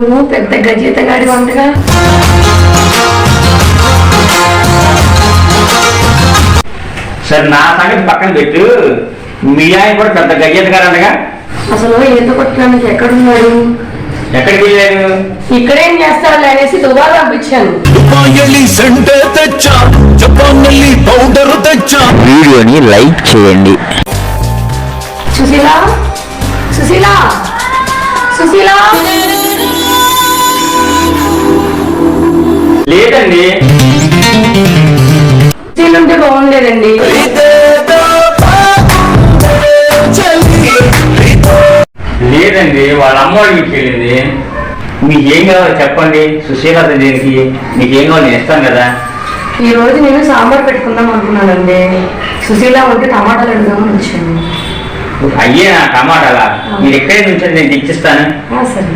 నువ్వు పెద్ద గజేతగాడి వంటగా. సరే నా సంగతి పక్కన పెట్టు, మీ ఆయన కూడా పెద్ద గజేతగాడు అంటగా. అసలు ఈత కొట్టడానికి ఎక్కడున్నాడు? ఎక్కడికి వెళ్ళారు? ఇక్కడేం చేస్తాడు అనేసి దుబారా పంపించాను. వీడియోని లైక్ చేయండి. సుశీల సుశీల సుశీల. లేదండి. ఉంటే బాగుండేదండి. లేదండి, వాళ్ళ అమ్మ వాళ్ళ ఇంటికి వెళ్ళింది. మీకేం కావాలో చెప్పండి. సుశీలత దేనికి? మీకేం కావాలి నేను ఇస్తాను కదా. ఈ రోజు నేను సాంబార్ పెట్టుకుందాం అనుకున్నానండి. సుశీల ఉంటే టమాటాలు అడుగుదామని వచ్చాను. అయ్యేనా టమాటాలా? మీరు ఎక్కడే నుంచి నేను తెచ్చిస్తాను. సరే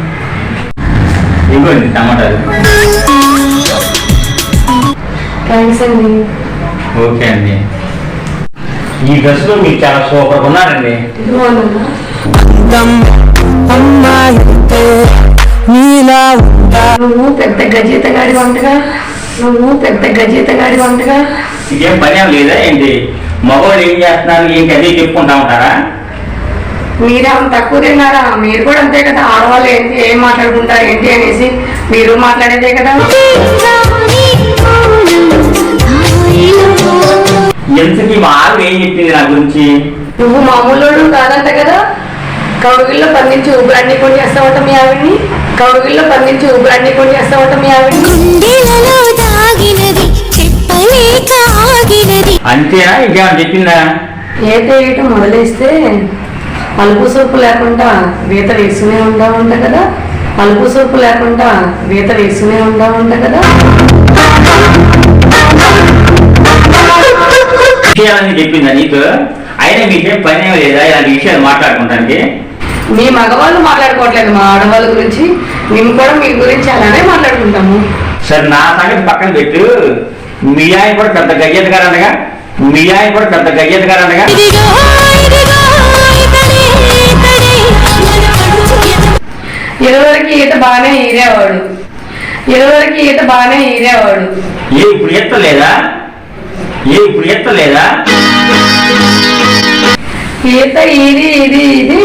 ఇవ్వండి టమాటాలు. థ్యాంక్స్ అండి. ఓకే అండి. ఈ డ్రెస్లో మీరు చాలా సూపర్గా ఉన్నారండి. నువ్వు పెద్ద గజేతగాడి వంటగా. నువ్వు పెద్ద గజేతగాడి వంటగా. ఇదేం పని ఏం లేదా ఏంటి? మగవాళ్ళు ఏం చేస్తున్నారు ఏంటి అదే చెప్పుకుంటా ఉంటారా? మీరేమన్నా తక్కువ తిన్నారా? మీరు కూడా అంతే కదా. ఆడవాళ్ళు ఏంటి ఏం మాట్లాడుకుంటారు ఏంటి అనేసి మీరు మాట్లాడేదే కదా. ఎంతకి మా ఆవిడ ఏం చెప్పింది నా గురించి? నువ్వు మామూలు కాదంట కదా. కౌగిల్లో పండించి ఊపిరాన్ని కొని చేస్తావట మీ ఆవిడ్ని. కౌగిల్లో పండించి ఊపిరాన్ని కొని చేస్తావట మీ ఆవిడ్ని. అంతేనా? ఇంకేమన్నా చెప్పిందా? ఏటం మొదలేస్తే పలుపు సూపు లేకుండా వీత వేసుకునే ఉంటా కదా. పలుపు సూపు లేకుండా వీత వేసుకునే ఉంటా కదా. విషయాలన్నీ చెప్పిందా నీకు? అయినా మీకేం పని ఏమో లేదా ఇలాంటి విషయాలు మాట్లాడుకుంటానికి? మీ మగవాళ్ళు మాట్లాడుకోవట్లేదు మా ఆడవాళ్ళ గురించి. మేము కూడా మీ గురించి అలానే మాట్లాడుకుంటాము. సరే నా సంగతి పక్కన పెట్టు. మీ ఆయన కూడా పెద్ద గజేతగాడు అనగా. మీ ఆయన కూడా పెద్ద గజేతగాడు అనగా. ఇరువురికి ఈత బాగానే ఈరేవాడు. ఇరువురికి ఈత బాగానే ఈరేవాడు. ఇప్పుడు ఎత్తలేదా? ఇప్పుడు ఎత్తలేదా? ఈత ఇది ఇది ఇది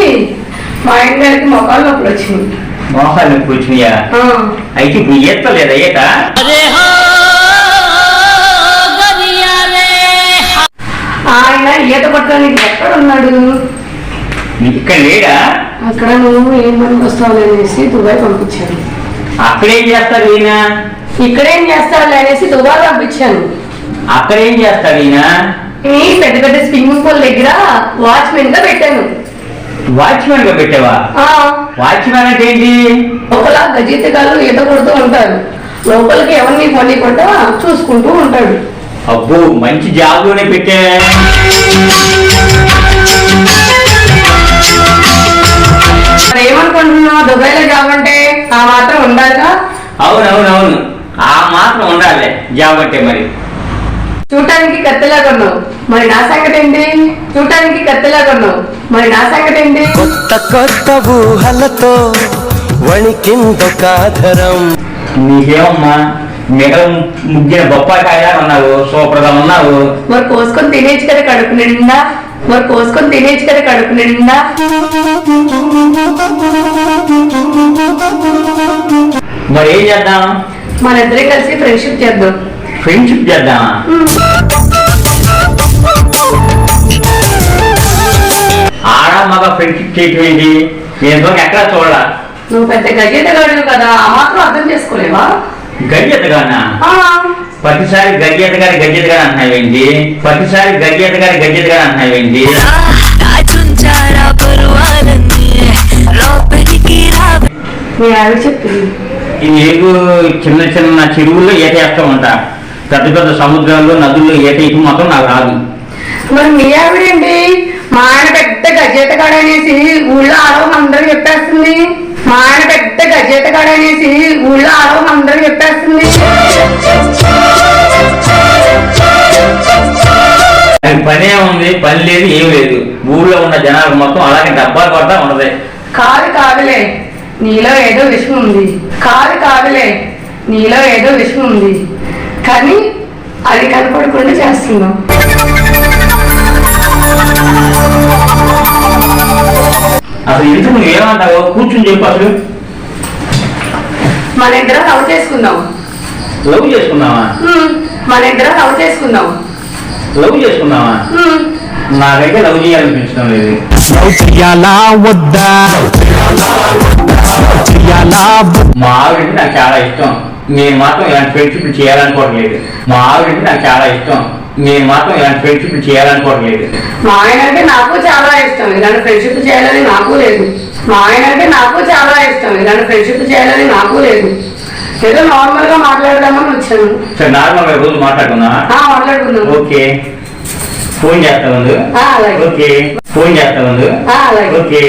మా ఆయన గారికి మొక్కలు నొప్పులు వచ్చింది. మోసాలు నొప్పి వచ్చినాయా? అయితే ఇప్పుడు ఎత్తలేదా ఈత? ఆయన ఈత పట్టడానికి ఎక్కడ ఉన్నాడు? ఇక్కడ లేడా? అక్కడ నువ్వు ఏం పనికి వస్తావు అనేసి దుబాయ్ పంపించాను. అక్కడేం చేస్తాడు ఈయన? ఇక్కడేం చేస్తావు అనేసి దుబాయ్ పంపించాను. అక్కడేం చేస్తాడు ఈయన? పెద్ద పెద్ద స్విమ్మింగ్ పూల్ దగ్గర వాచ్మెన్ గా పెట్టాను. వాచ్మెన్ గా పెట్టావా? వాచ్మెన్ అంటే ఏంటి? లోపల గజేతగాళ్ళు ఈత కొడుతూ ఉంటారు. లోపలికి ఎవరిని పనికుండా చూసుకుంటూ ఉంటాడు. అబ్బో మంచి జాబ్ లోనే పెట్టా. ఏమనుకుంటున్నావు? దుబాయ్ లో జాబ్ అంటే ఆ మాత్రం ఉండాలిగా. అవునవునవును, ఆ మాత్రం ఉండాలి జాబ్ అంటే. మరి చూడటానికి కత్తిలాగా ఉన్నావు, మరి నా సంగతి ఏంటి? చూడటానికి కత్తిలాగా ఉన్నావు, మరి నా సంగతి ఏంటి? కొత్త కొత్త ఊహలతో వణికిందొకాధరం. నీకేమమ్మా మిగల ముగ్గిన బొప్పాకాయలా ఉన్నావు, సూపర్ గా ఉన్నావు. మరి కోసుకొని తినేచ్చు కదా కడుపు నిండా. మరి కోసుకొని తినేచ్చు కదా కడుపు నిండా. మరి ఏం చేద్దాం? మన ఇద్దరే కలిసి ఫ్రెండ్షిప్ చేద్దాం. ఫ్రెండ్షిప్ చేద్దామా? ఆడ మగ ఫ్రెండ్షిప్ చేయటం ఏంటి? నేను ఎక్కడా చూడాల. నువ్వు పెద్ద గజేతగాడు కదా, ఆ మాత్రం అర్థం చేసుకోలేవా? గజేతగానా? ప్రతిసారి గజేతగారి గజేతగాని అంటున్నావేంటి? ప్రతిసారి గజేతగారి గజేతగాని అంటున్నావేంటి? మీ ఆవిడ చెప్పింది. ఈ ఏగు చిన్న చిన్న చెరువుల్లో ఈత వేస్తూ ఉంటా. పెద్ద పెద్ద సముద్రాల్లో నదుల్లో ఈత ఇటు మాత్రం నాకు రాదు. మరి మీ ఆవిడేంటి మా ఆయన పెద్ద గజేతగాడు అనేసి ఊళ్ళో ఆడవం అందరూ చెప్పేస్తుంది. మా ఆయన పెద్ద గజేతగాడు అనేసి ఊళ్ళో ఆడవం అందరూ చెప్పేస్తుంది. పనే ఉంది, పని లేదు, ఏం లేదు. ఊళ్ళో ఉన్న జనాలు మొత్తం అలాగే డబ్బాలు కొడతా ఉన్నది. కాదులే, నీలో ఏదో విషయం ఉంది. కాదులే, నీలో ఏదో విషయం ఉంది, కానీ అది కనపడకుండా చేస్తున్నాం. అసలు ఎందుకు నువ్వు ఏమంటావు? కూర్చుని చెప్పు. అసలు మన ఇద్దరం లవ్ చేసుకుందాం. లవ్ చేసుకున్నావా? మన ఇద్దరం లవ్ చేసుకుందాం. లవ్ చేసుకున్నావా? నాకైతే లవ్ చేయాలనిపించడం లేదు. లవ్ చెయ్యాలా వద్దా? మా ఆవిడంటే నాకు చాలా ఇష్టం, నేను మాత్రం ఇలాంటి ఫ్రెండ్షిప్ చేయాలనుకోవట్లేదు. మా ఆవిడంటే నాకు చాలా ఇష్టం, నేను మాత్రం ఇలాంటి ఫ్రెండ్షిప్ చేయాలనుకోవట్లేదు. మా ఆయన అంటే నాకు చాలా ఇష్టం, ఇలాంటి ఫ్రెండ్షిప్ చేయాలని నాకు లేదు. మా ఆయన అంటే నాకు చాలా ఇష్టం, ఇలాంటి ఫ్రెండ్షిప్ చేయాలని నాకు లేదు. ఏదో నార్మల్ గా మాట్లాడదామని వచ్చాను. సరే, నార్మల్ గా రోజు మాట్లాడుకుందామా? మాట్లాడుకుందాం. ఓకే, ఫోన్ చేస్తా ఉంది. అలాగే. ఓకే, ఫోన్ చేస్తా ఉంది. అలాగే. ఓకే.